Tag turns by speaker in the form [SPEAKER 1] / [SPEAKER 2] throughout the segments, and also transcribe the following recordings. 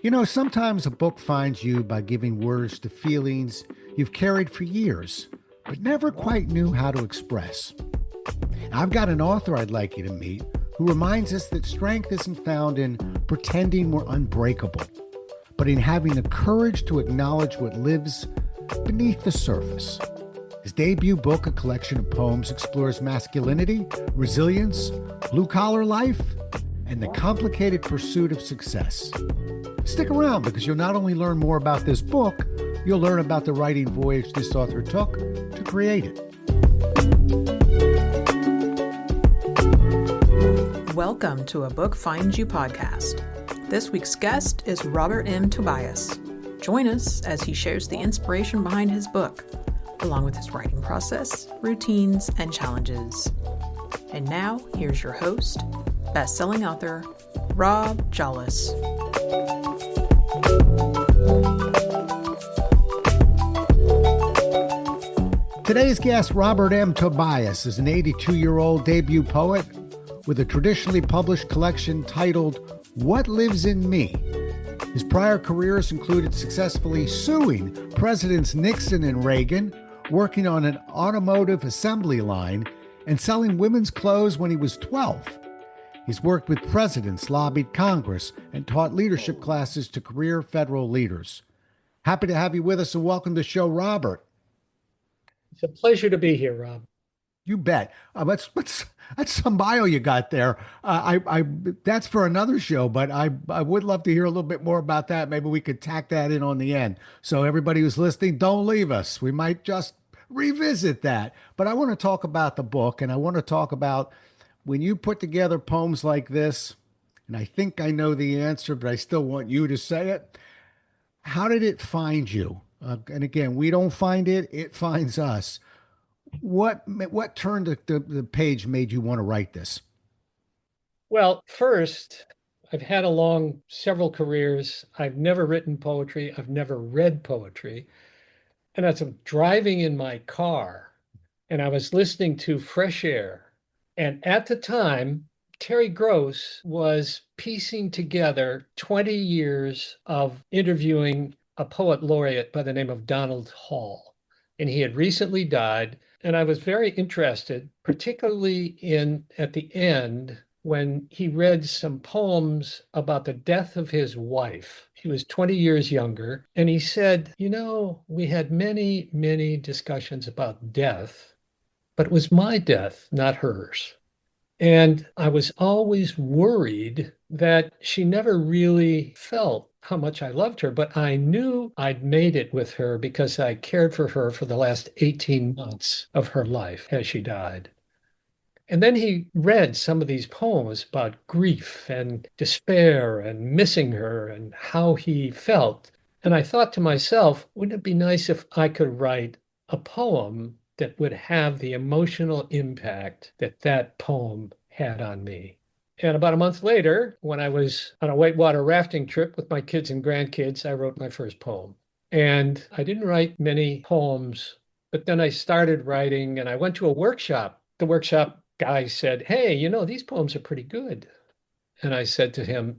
[SPEAKER 1] You know, sometimes a book finds you by giving words to feelings you've carried for years, but never quite knew how to express. I've got an author I'd like you to meet who reminds us that strength isn't found in pretending we're unbreakable, but in having the courage to acknowledge what lives beneath the surface. His debut book, a collection of poems, explores masculinity, resilience, blue-collar life, and the complicated pursuit of success. Stick around because you'll not only learn more about this book, you'll learn about the writing voyage this author took to create it.
[SPEAKER 2] Welcome to A Book Finds You podcast. This week's guest is Robert M. Tobias. Join us as he shares the inspiration behind his book, along with his writing process, routines, and challenges. And now, here's your host, best-selling author, Rob Jolles.
[SPEAKER 1] Today's guest, Robert M. Tobias, is an 82-year-old debut poet with a traditionally published collection titled What Lives in Me. His prior careers included successfully suing Presidents Nixon and Reagan, working on an automotive assembly line, and selling women's clothes when he was 12. He's worked with presidents, lobbied Congress, and taught leadership classes to career federal leaders. Happy to have you with us, and welcome to the show, Robert.
[SPEAKER 3] It's a pleasure to be here, Rob.
[SPEAKER 1] You bet. That's some bio you got there. That's for another show, but I would love to hear a little bit more about that. Maybe we could tack that in on the end. So everybody who's listening, don't leave us. We might just revisit that. But I want to talk about the book, and I want to talk about when you put together poems like this, and I think I know the answer, but I still want you to say it. How did it find you? And again, we don't find it, it finds us. What turned the page made you want to write this?
[SPEAKER 3] Well, first, I've had several careers. I've never written poetry. I've never read poetry. And as I'm driving in my car and I was listening to Fresh Air. And at the time, Terry Gross was piecing together 20 years of interviewing a poet laureate by the name of Donald Hall. And he had recently died. And I was very interested, particularly at the end, when he read some poems about the death of his wife. He was 20 years younger. And he said, we had many, many discussions about death, but it was my death, not hers. And I was always worried that she never really felt how much I loved her, but I knew I'd made it with her because I cared for her for the last 18 months of her life as she died. And then he read some of these poems about grief and despair and missing her and how he felt. And I thought to myself, wouldn't it be nice if I could write a poem that would have the emotional impact that poem had on me? And about a month later, when I was on a whitewater rafting trip with my kids and grandkids, I wrote my first poem. And I didn't write many poems, but then I started writing and I went to a workshop. The workshop guy said, "Hey, these poems are pretty good." And I said to him,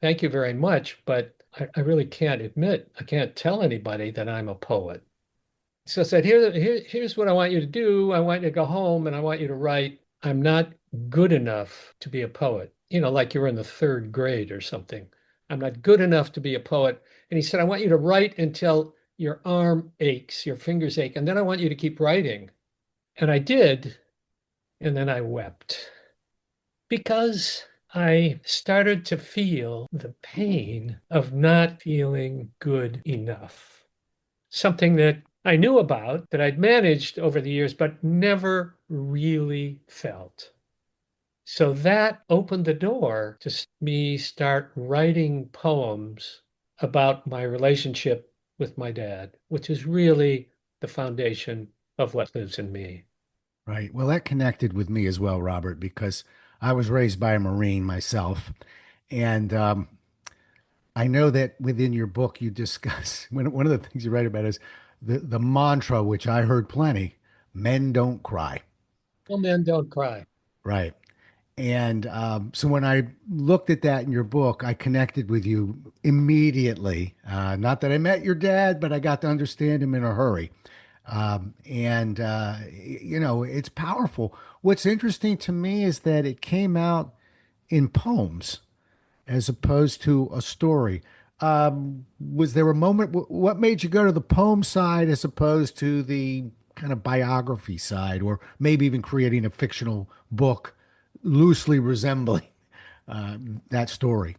[SPEAKER 3] "Thank you very much, but I really I can't tell anybody that I'm a poet." So I said, here's what I want you to do. I want you to go home and I want you to write, "I'm not good enough to be a poet." Like you're in the third grade or something. "I'm not good enough to be a poet." And he said, "I want you to write until your arm aches, your fingers ache, and then I want you to keep writing." And I did. And then I wept because I started to feel the pain of not feeling good enough. Something that I knew about, that I'd managed over the years, but never really felt. So that opened the door to me start writing poems about my relationship with my dad, which is really the foundation of what lives in me.
[SPEAKER 1] Right. Well, that connected with me as well, Robert, because I was raised by a Marine myself. And I know that within your book, you discuss one of the things you write about is the mantra, which I heard plenty: men don't cry.
[SPEAKER 3] Well, men don't cry.
[SPEAKER 1] Right. And so when I looked at that in your book, I connected with you immediately. Not that I met your dad, but I got to understand him in a hurry. It's powerful. What's interesting to me is that it came out in poems as opposed to a story. Was there a moment? What made you go to the poem side as opposed to the kind of biography side, or maybe even creating a fictional book loosely resembling uh, that story?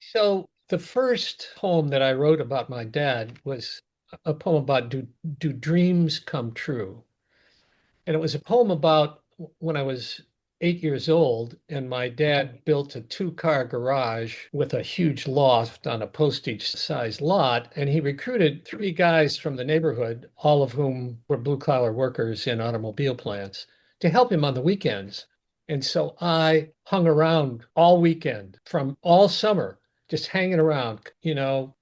[SPEAKER 3] So the first poem that I wrote about my dad was a poem about do dreams come true? And it was a poem about when I was 8 years old, and my dad built a two-car garage with a huge loft on a postage-sized lot. And he recruited three guys from the neighborhood, all of whom were blue-collar workers in automobile plants, to help him on the weekends. And so I hung around all weekend from all summer, just hanging around,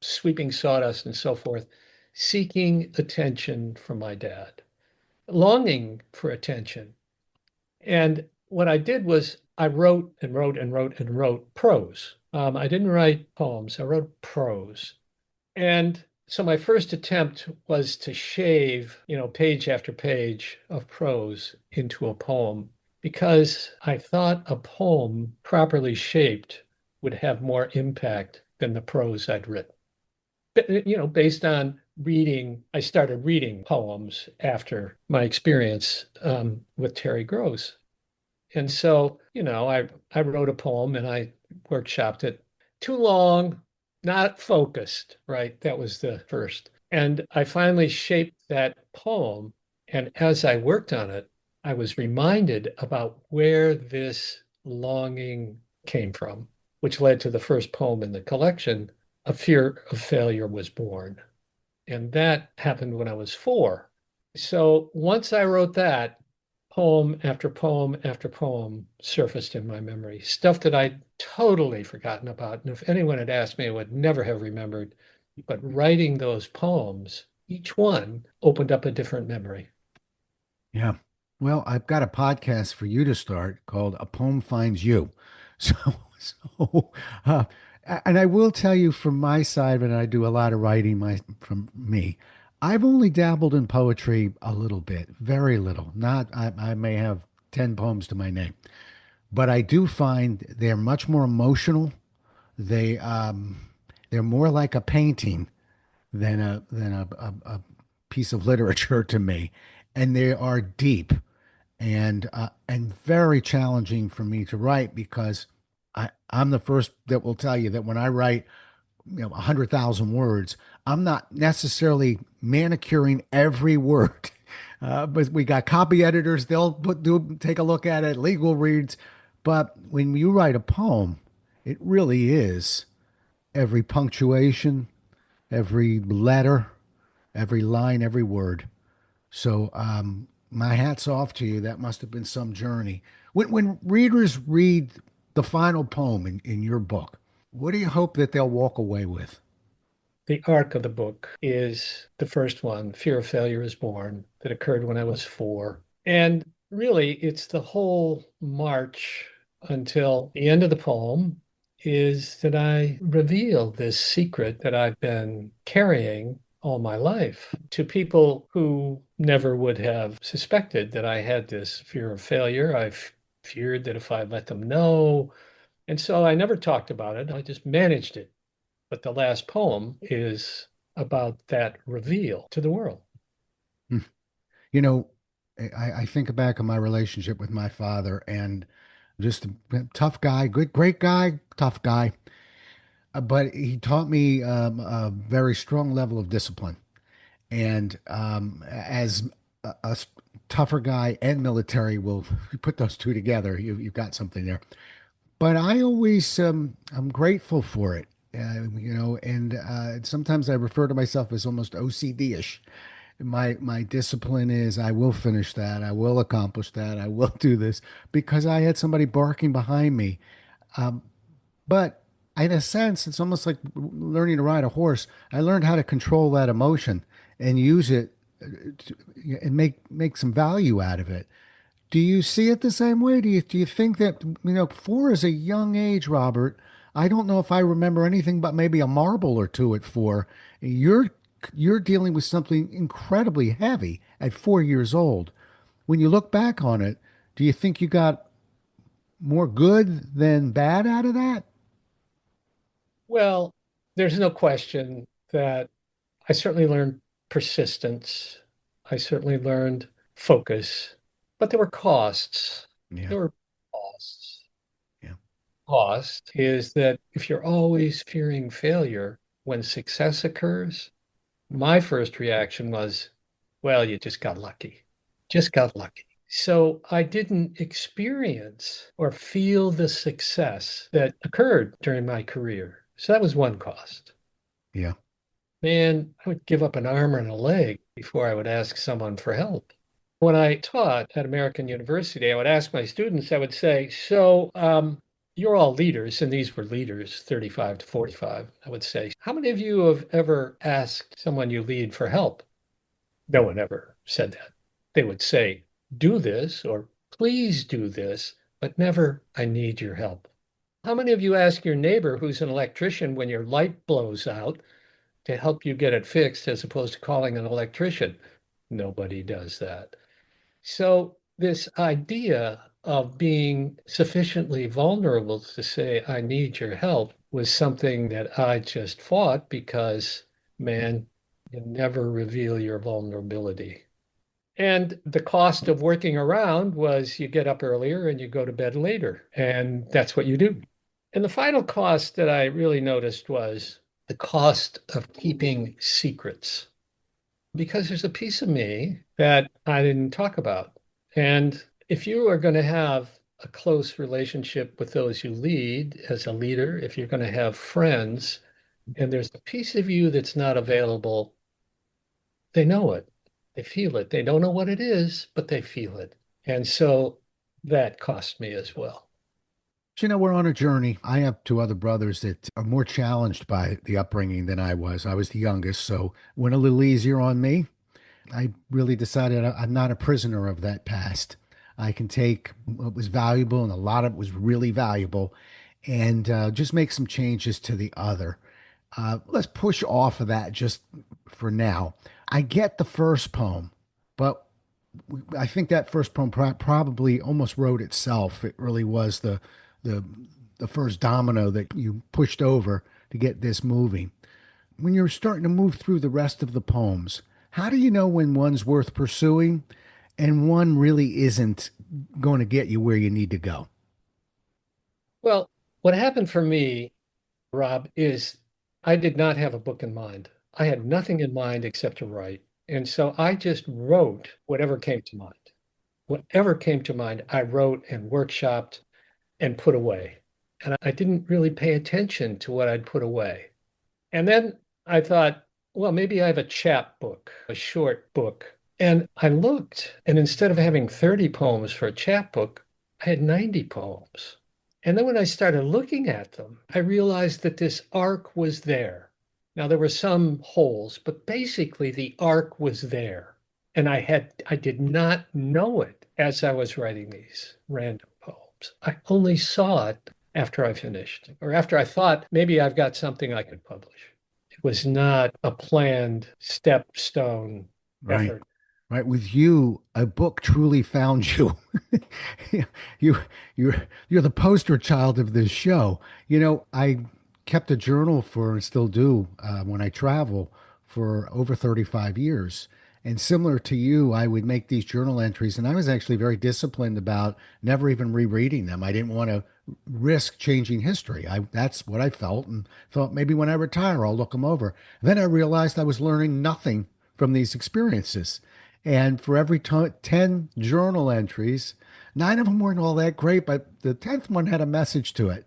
[SPEAKER 3] sweeping sawdust and so forth, seeking attention from my dad, longing for attention. And what I did was I wrote and wrote and wrote and wrote prose. I didn't write poems, I wrote prose. And so my first attempt was to shave, page after page of prose into a poem because I thought a poem properly shaped would have more impact than the prose I'd written. Based on reading, I started reading poems after my experience with Terry Gross. And so, I wrote a poem and I workshopped it. Too long, not focused, right? That was the first. And I finally shaped that poem. And as I worked on it, I was reminded about where this longing came from, which led to the first poem in the collection, A Fear of Failure Was Born. And that happened when I was 4. So once I wrote that, poem after poem after poem surfaced in my memory, stuff that I'd totally forgotten about. And if anyone had asked me, I would never have remembered. But writing those poems, each one opened up a different memory.
[SPEAKER 1] Yeah. Well, I've got a podcast for you to start called A Poem Finds You. So, so, uh, and I will tell you from my side, and I do a lot of writing from me. I've only dabbled in poetry a little bit, very little. Not, I may have 10 poems to my name, but I do find they're much more emotional. They, they're more like a painting than a piece of literature to me, and they are deep and very challenging for me to write because I'm the first that will tell you that when I write 100,000 words, I'm not necessarily manicuring every word. But we got copy editors; take a look at it, legal reads. But when you write a poem, it really is every punctuation, every letter, every line, every word. So my hat's off to you. That must have been some journey. When readers read the final poem in your book, what do you hope that they'll walk away with?
[SPEAKER 3] The arc of the book is the first one, Fear of Failure is Born, that occurred when I was 4. And really, it's the whole march until the end of the poem is that I reveal this secret that I've been carrying all my life to people who never would have suspected that I had this fear of failure. I've feared that if I let them know. And so I never talked about it. I just managed it. But the last poem is about that reveal to the world.
[SPEAKER 1] Hmm. You know, I think back on my relationship with my father and just a tough guy, good, great guy, tough guy. But he taught me a very strong level of discipline. And as a tougher guy and military will put those two together, you've got something there. But I always I'm grateful for it, and sometimes I refer to myself as almost OCD-ish. My discipline is I will finish that, I will accomplish that, I will do this because I had somebody barking behind me. But in a sense, it's almost like learning to ride a horse. I learned how to control that emotion and use it and make some value out of it. Do you see it the same way? Do you think that, 4 is a young age, Robert? I don't know if I remember anything but maybe a marble or two at 4. You're you're dealing with something incredibly heavy at 4 years old. When you look back on it, do you think you got more good than bad out of that?
[SPEAKER 3] Well, there's no question that I certainly learned persistence. I certainly learned focus, but there were costs.
[SPEAKER 1] Yeah,
[SPEAKER 3] There were costs.
[SPEAKER 1] yeah,
[SPEAKER 3] Cost is that if you're always fearing failure when success occurs, my first reaction was, well, you just got lucky. Just got lucky. So I didn't experience or feel the success that occurred during my career. So that was one cost.
[SPEAKER 1] yeah.
[SPEAKER 3] Man, I would give up an arm and a leg before I would ask someone for help. When I taught at American University, I would ask my students, I would say, you're all leaders, and these were leaders, 35 to 45. I would say, how many of you have ever asked someone you lead for help? No one ever said that. They would say, do this or please do this, but never, I need your help. How many of you ask your neighbor who's an electrician when your light blows out to help you get it fixed as opposed to calling an electrician? Nobody does that. So, this idea of being sufficiently vulnerable to say, I need your help, was something that I just fought because, man, you never reveal your vulnerability. And the cost of working around was you get up earlier and you go to bed later, and that's what you do. And the final cost that I really noticed was the cost of keeping secrets, because there's a piece of me that I didn't talk about. And if you are going to have a close relationship with those you lead as a leader, if you're going to have friends, and there's a piece of you that's not available, they know it. They feel it. They don't know what it is, but they feel it. And so that cost me as well.
[SPEAKER 1] We're on a journey. I have two other brothers that are more challenged by the upbringing than I was. I was the youngest, so it went a little easier on me. I really decided I'm not a prisoner of that past. I can take what was valuable, and a lot of it was really valuable, and just make some changes to the other. Let's push off of that just for now. I get the first poem, but I think that first poem probably almost wrote itself. It really was the the first domino that you pushed over to get this moving. When you're starting to move through the rest of the poems, how do you know when one's worth pursuing and one really isn't going to get you where you need to go?
[SPEAKER 3] Well, what happened for me, Rob, is I did not have a book in mind. I had nothing in mind except to write. And so I just wrote whatever came to mind. Whatever came to mind, I wrote and workshopped and put away. And I didn't really pay attention to what I'd put away. And then I thought, well, maybe I have a chapbook, a short book. And I looked, and instead of having 30 poems for a chapbook, I had 90 poems. And then when I started looking at them, I realized that this arc was there. Now there were some holes, but basically the arc was there. And I did not know it as I was writing these random poems. I only saw it after I finished, or after I thought maybe I've got something I could publish. It was not a planned stepstone
[SPEAKER 1] Right.
[SPEAKER 3] effort.
[SPEAKER 1] Right. With you, a book truly found you. you you're the poster child of this show. I kept a journal for and still do when I travel for over 35 years. And similar to you, I would make these journal entries, and I was actually very disciplined about never even rereading them. I didn't want to risk changing history. That's what I felt, and thought maybe when I retire, I'll look them over. Then I realized I was learning nothing from these experiences. And for every 10 journal entries, 9 of them weren't all that great, but the 10th one had a message to it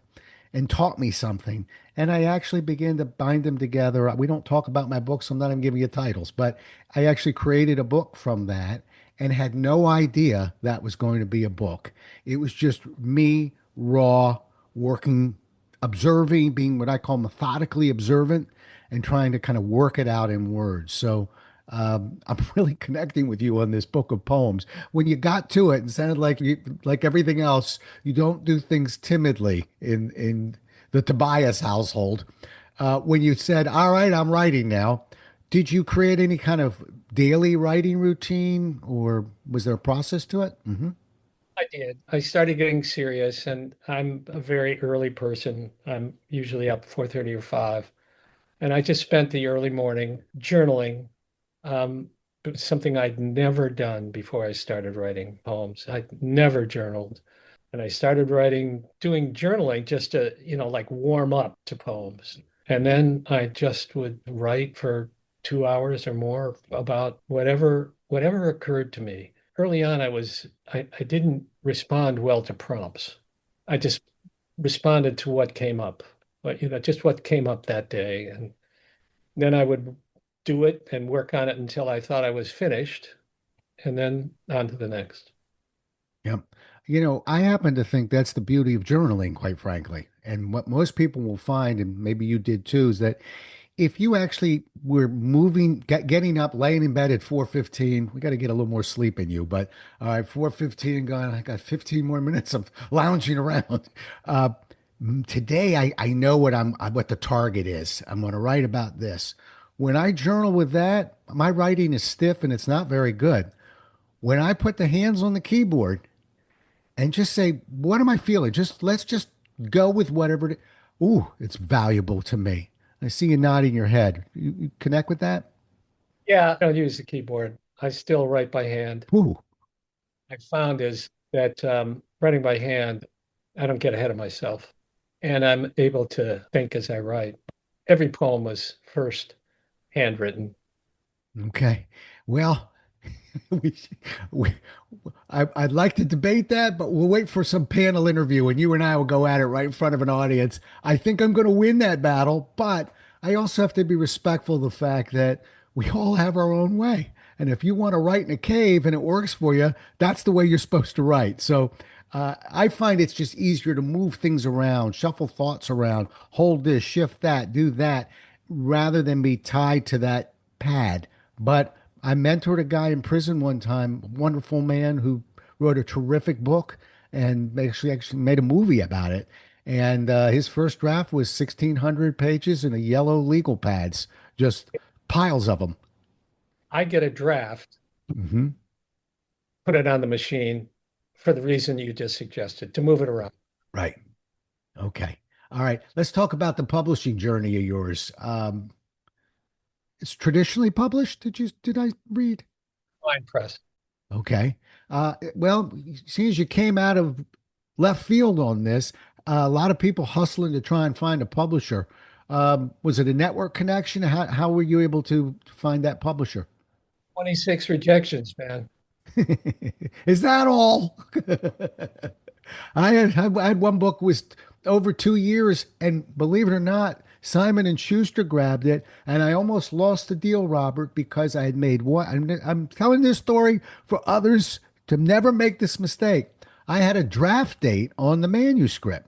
[SPEAKER 1] and taught me something. And I actually began to bind them together. We don't talk about my books, so I'm not even giving you titles, but I actually created a book from that and had no idea that was going to be a book. It was just me, raw, working, observing, being what I call methodically observant, and trying to kind of work it out in words. So I'm really connecting with you on this book of poems. When you got to it, it sounded like like everything else, you don't do things timidly in the Tobias household. When you said, "All right, I'm writing now," did you create any kind of daily writing routine, or was there a process to it?
[SPEAKER 3] I did. I started getting serious, and I'm a very early person. I'm usually up 4:30 or 5. And I just spent the early morning journaling. It was something I'd never done before I started writing poems. I'd never journaled. And I started doing journaling just to, like warm up to poems. And then I just would write for 2 hours or more about whatever occurred to me. Early on, I didn't respond well to prompts. I just responded to what came up, but just what came up that day. And then I would do it and work on it until I thought I was finished, and then on to the next.
[SPEAKER 1] Yep. I happen to think that's the beauty of journaling, quite frankly. And what most people will find, and maybe you did too, is that if you actually were getting up, laying in bed at 4:15, we got to get a little more sleep in you. But all right, 4:15, going, I got 15 more minutes of lounging around. Uh, Today, I know what the target is. I'm going to write about this. When I journal with that, my writing is stiff and it's not very good. When I put the hands on the keyboard and just say, what am I feeling? Let's just go with whatever. Ooh, it's valuable to me. I see you nodding your head. You connect with that?
[SPEAKER 3] Yeah, I don't use the keyboard. I still write by hand.
[SPEAKER 1] Ooh,
[SPEAKER 3] I found is that writing by hand, I don't get ahead of myself, and I'm able to think as I write. Every poem was first handwritten.
[SPEAKER 1] okay. Well, we, we, I'd like to debate that, but we'll wait for some panel interview and you and I will go at it right in front of an audience. I think I'm going to win that battle, but I also have to be respectful of the fact that we all have our own way. And if you want to write in a cave and it works for you, that's the way you're supposed to write. So I find it's just easier to move things around, shuffle thoughts around, hold this, shift that, do that, rather than be tied to that pad. But I mentored a guy in prison one time, a wonderful man who wrote a terrific book and actually made a movie about it. And his first draft was 1,600 pages in a yellow legal pads, just piles of them.
[SPEAKER 3] I get a draft,
[SPEAKER 1] Hmm.
[SPEAKER 3] put it on the machine for the reason you just suggested, to move it around.
[SPEAKER 1] Right. Okay. All right. Let's talk about the publishing journey of yours. It's traditionally published. Did I read?
[SPEAKER 3] Line press.
[SPEAKER 1] Okay. Well, seeing as you came out of left field on this, a lot of people hustling to try and find a publisher. Was it a network connection? How were you able to find that publisher?
[SPEAKER 3] 26 rejections, man.
[SPEAKER 1] Is that all? I had one book was over 2 years, and believe it or not, Simon and Schuster grabbed it, and I almost lost the deal, Robert, because I had made one. I'm telling this story for others to never make this mistake. I had a draft date on the manuscript.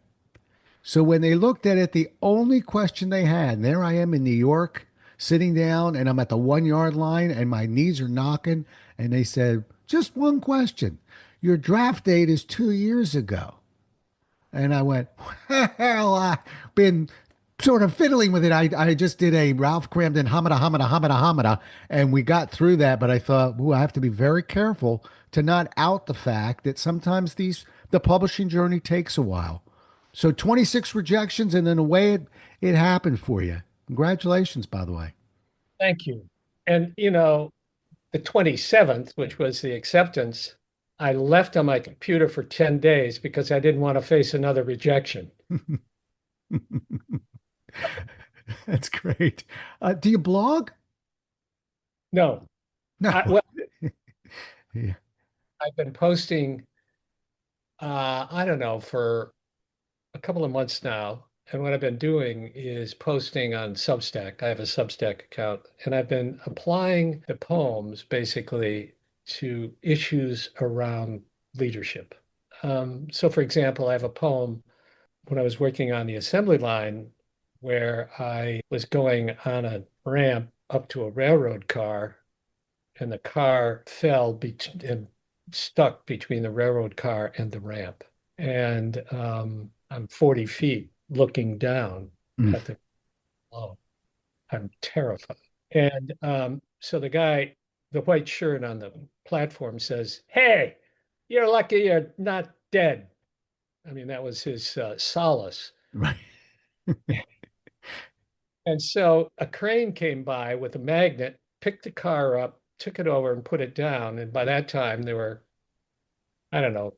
[SPEAKER 1] So when they looked at it, the only question they had, and there I am in New York, sitting down, and I'm at the 1 yard line, and my knees are knocking, and they said, just one question. Your draft date is 2 years ago. And I went, well, I've been sort of fiddling with it. I just did a Ralph Cramden hamada, hamada, hamada, hamada, and we got through that. But I thought, ooh, I have to be very careful to not out the fact that sometimes the publishing journey takes a while. So 26 rejections, and then the way it happened for you. Congratulations, by the way.
[SPEAKER 3] Thank you. And, the 27th, which was the acceptance, I left on my computer for 10 days because I didn't want to face another rejection.
[SPEAKER 1] That's great. Do you blog?
[SPEAKER 3] No,
[SPEAKER 1] No.
[SPEAKER 3] well,
[SPEAKER 1] Yeah.
[SPEAKER 3] I've been posting, I don't know, for a couple of months now. And what I've been doing is posting on Substack. I have a Substack account, and I've been applying the poems basically to issues around leadership. So, for example, I have a poem when I was working on the assembly line where I was going on a ramp up to a railroad car, and the car fell and stuck between the railroad car and the ramp. And I'm 40 feet looking down
[SPEAKER 1] Mm.
[SPEAKER 3] at the oh, I'm terrified. And so the guy, the white shirt on the platform says, "Hey, you're lucky you're not dead." I mean, that was his solace.
[SPEAKER 1] Right.
[SPEAKER 3] And so a crane came by with a magnet, picked the car up, took it over and put it down. And by that time, there were, I don't know,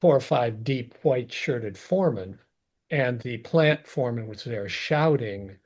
[SPEAKER 3] four or five deep white shirted foremen. And the plant foreman was there shouting,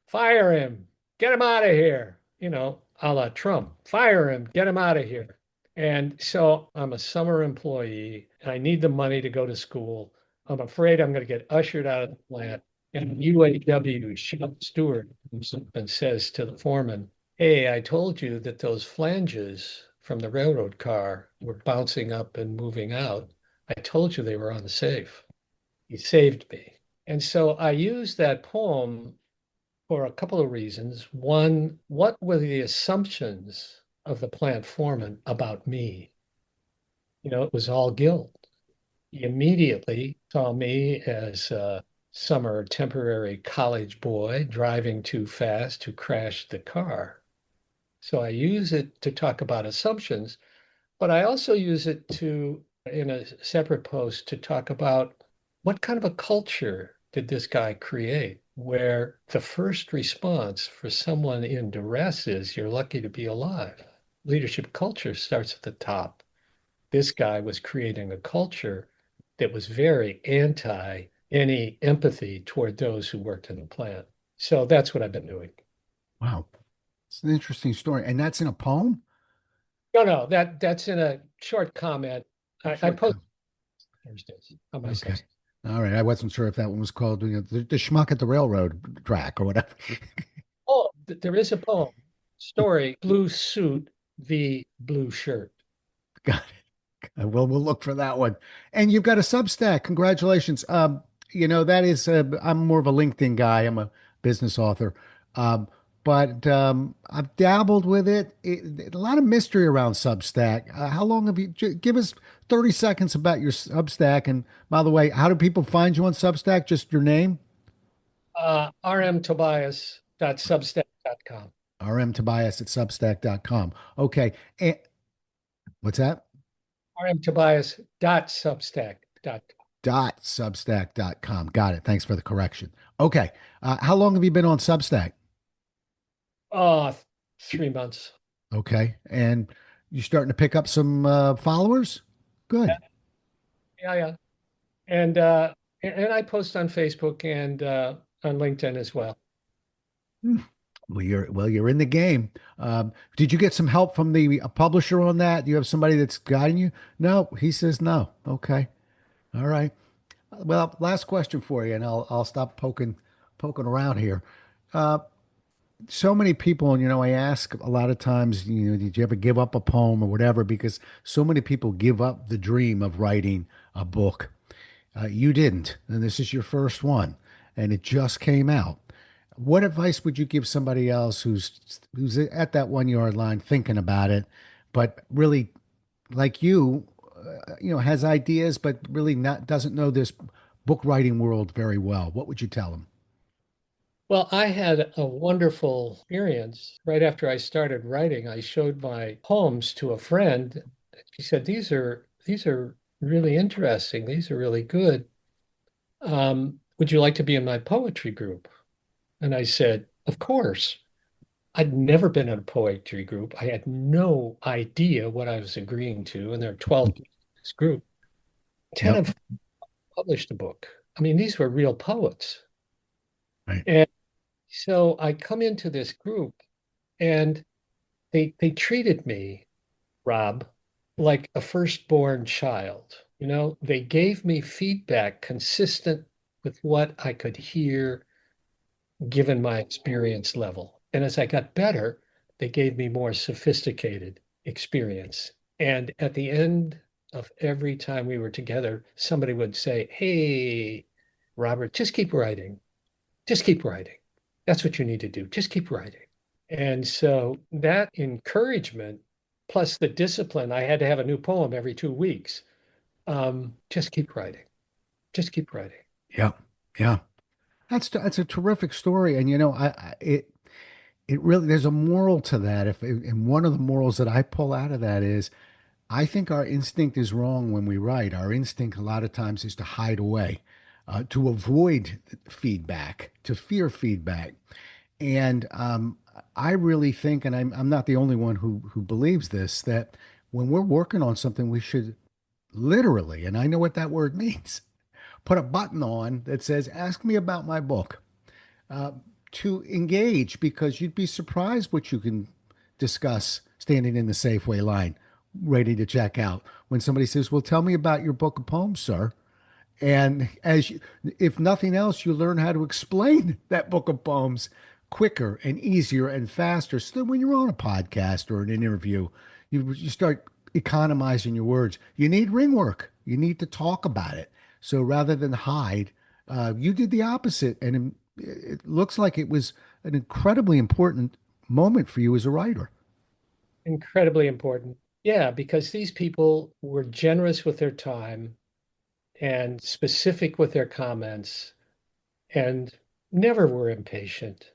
[SPEAKER 3] "Fire him, get him out of here," a la Trump, "Fire him, get him out of here." And so I'm a summer employee and I need the money to go to school. I'm afraid I'm going to get ushered out of the plant. And UAW steward comes up and says to the foreman, "Hey, I told you that those flanges from the railroad car were bouncing up and moving out. I told you they were unsafe." He saved me. And so I used that poem for a couple of reasons. One, what were the assumptions of the plant foreman about me? It was all guilt. He immediately saw me as a summer temporary college boy driving too fast to crash the car. So I use it to talk about assumptions, but I also use it in a separate post, to talk about what kind of a culture did this guy create, where the first response for someone in duress is, "You're lucky to be alive." Leadership culture starts at the top. This guy was creating a culture that was very anti any empathy toward those who worked in the plant. So that's what I've been doing.
[SPEAKER 1] Wow. It's an interesting story. And that's in a poem?
[SPEAKER 3] No, no, that's in a short comment. I
[SPEAKER 1] Short
[SPEAKER 3] post
[SPEAKER 1] comment.
[SPEAKER 3] Thursdays on my
[SPEAKER 1] Okay.
[SPEAKER 3] Substack.
[SPEAKER 1] All right. I wasn't sure if that one was called the Schmuck at the Railroad Track or whatever.
[SPEAKER 3] Oh, there is a poem story, Blue Suit, the Blue Shirt.
[SPEAKER 1] Got it. We'll look for that one. And you've got a Substack. Congratulations. That is, I'm more of a LinkedIn guy. I'm a business author. Um, but I've dabbled with a lot of mystery around Substack. How long have you, give us 30 seconds about your Substack. And by the way, how do people find you on Substack? Just your name?
[SPEAKER 3] rmtobias.substack.com.
[SPEAKER 1] rmtobias at substack.com. Okay. And what's that?
[SPEAKER 3] rmtobias.substack.com.
[SPEAKER 1] Substack.com. Got it. Thanks for the correction. Okay. How long have you been on Substack?
[SPEAKER 3] Oh, 3 months.
[SPEAKER 1] Okay. And you starting to pick up some followers?
[SPEAKER 3] Yeah,
[SPEAKER 1] Good.
[SPEAKER 3] yeah, yeah. And I post on Facebook and on LinkedIn as well.
[SPEAKER 1] Hmm. Well, you're in the game. Did you get some help from the publisher on that? Do you have somebody that's guiding you? No, he says no. Okay. All right. Well, last question for you, and I'll stop poking around here. Uh, so many people, and I ask a lot of times, did you ever give up a poem or whatever? Because so many people give up the dream of writing a book. You didn't, and this is your first one, and it just came out. What advice would you give somebody else who's at that 1 yard line thinking about it, but really, like has ideas, but really not doesn't know this book writing world very well? What would you tell them?
[SPEAKER 3] Well, I had a wonderful experience right after I started writing. I showed my poems to a friend. She said, "These are really interesting. These are really good. Would you like to be in my poetry group?" And I said, "Of course." I'd never been in a poetry group. I had no idea what I was agreeing to. And there are 12 people in this group. 10
[SPEAKER 1] Yep.
[SPEAKER 3] of them published a book. I mean, these were real poets.
[SPEAKER 1] Right.
[SPEAKER 3] And so I come into this group and they treated me, Rob, like a firstborn child. They gave me feedback consistent with what I could hear given my experience level. And as I got better, they gave me more sophisticated experience. And at the end of every time we were together, somebody would say, "Hey, Robert, just keep writing. Just keep writing. That's what you need to do. Just keep writing." And so that encouragement, plus the discipline, I had to have a new poem every 2 weeks. Just keep writing. Just keep writing.
[SPEAKER 1] Yeah. Yeah. That's a terrific story. And it really, there's a moral to that. And one of the morals that I pull out of that is I think our instinct is wrong when we write. Our instinct a lot of times is to hide away, to avoid feedback, to fear feedback. And I really think, and I'm not the only one who believes this, that when we're working on something, we should literally, and I know what that word means, put a button on that says, ask me about my book, uh, to engage, because you'd be surprised what you can discuss standing in the Safeway line, ready to check out. When somebody says, well, tell me about your book of poems, sir. And if nothing else, you learn how to explain that book of poems quicker and easier and faster. So that when you're on a podcast or an interview, you start economizing your words. You need ring work. You need to talk about it. So rather than hide, you did the opposite. And it looks like it was an incredibly important moment for you as a writer.
[SPEAKER 3] Incredibly important. Yeah, because these people were generous with their time and specific with their comments and never were impatient.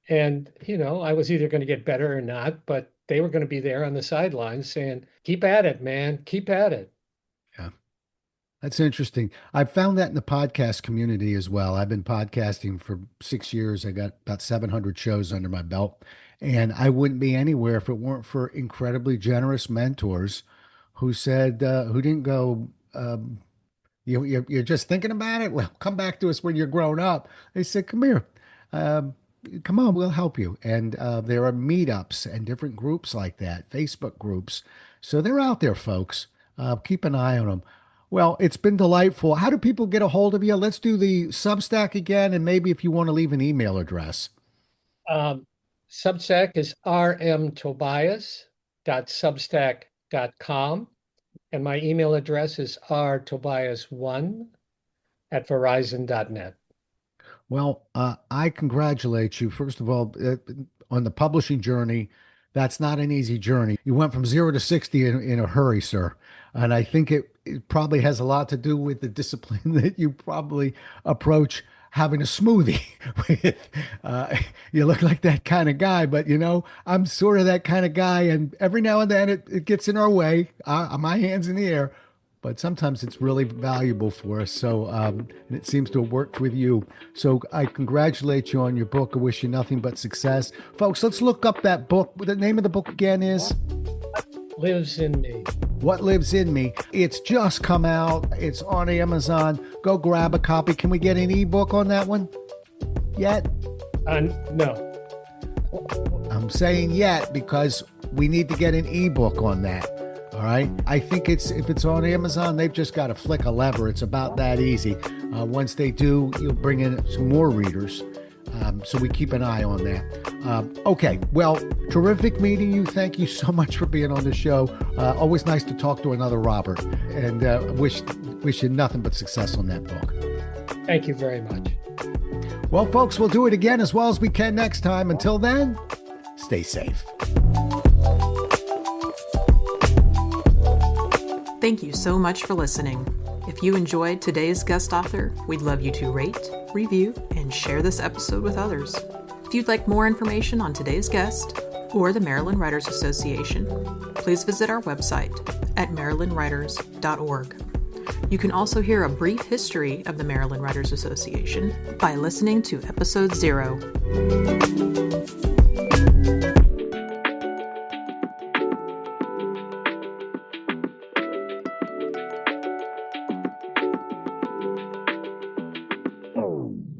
[SPEAKER 3] And, I was either going to get better or not, but they were going to be there on the sidelines saying, keep at it, man, keep at it.
[SPEAKER 1] Yeah. That's interesting. I've found that in the podcast community as well. I've been podcasting for 6 years. I got about 700 shows under my belt, and I wouldn't be anywhere if it weren't for incredibly generous mentors who said, who didn't go, you're just thinking about it? Well, come back to us when you're grown up. They said, come here. Um, Come on, we'll help you. And there are meetups and different groups like that, Facebook groups. So they're out there, folks. Keep an eye on them. Well, it's been delightful. How do people get a hold of you? Let's do the Substack again, and maybe if you want to leave an email address.
[SPEAKER 3] Um, Substack is rmtobias.substack.com. And my email address is rtobias1@verizon.net.
[SPEAKER 1] Well, I congratulate you, first of all, on the publishing journey. That's not an easy journey. You went from 0 to 60 in a hurry, sir. And I think it probably has a lot to do with the discipline that you probably approach having a smoothie with. You look like that kind of guy, but I'm sort of that kind of guy. And every now and then it gets in our way. My hand's in the air. But sometimes it's really valuable for us. So, and it seems to have worked with you. So I congratulate you on your book. I wish you nothing but success. Folks, let's look up that book. The name of the book again is?
[SPEAKER 3] Lives in Me.
[SPEAKER 1] What Lives in Me. It's just come out. It's on Amazon. Go grab a copy. Can we get an ebook on that one yet?
[SPEAKER 3] No.
[SPEAKER 1] I'm saying yet because we need to get an ebook on that. All right. I think if it's on Amazon, they've just got to flick a lever. It's about that easy. Once they do, you'll bring in some more readers. So we keep an eye on that. Okay. Well, terrific meeting you. Thank you so much for being on the show. Always nice to talk to another Robert, and wish you nothing but success on that book.
[SPEAKER 3] Thank you very much.
[SPEAKER 1] Well, folks, we'll do it again as well as we can next time. Until then, stay safe.
[SPEAKER 2] Thank you so much for listening. If you enjoyed today's guest author, we'd love you to rate, review, and share this episode with others. If you'd like more information on today's guest or the Maryland Writers Association, please visit our website at marylandwriters.org. You can also hear a brief history of the Maryland Writers Association by listening to episode 0.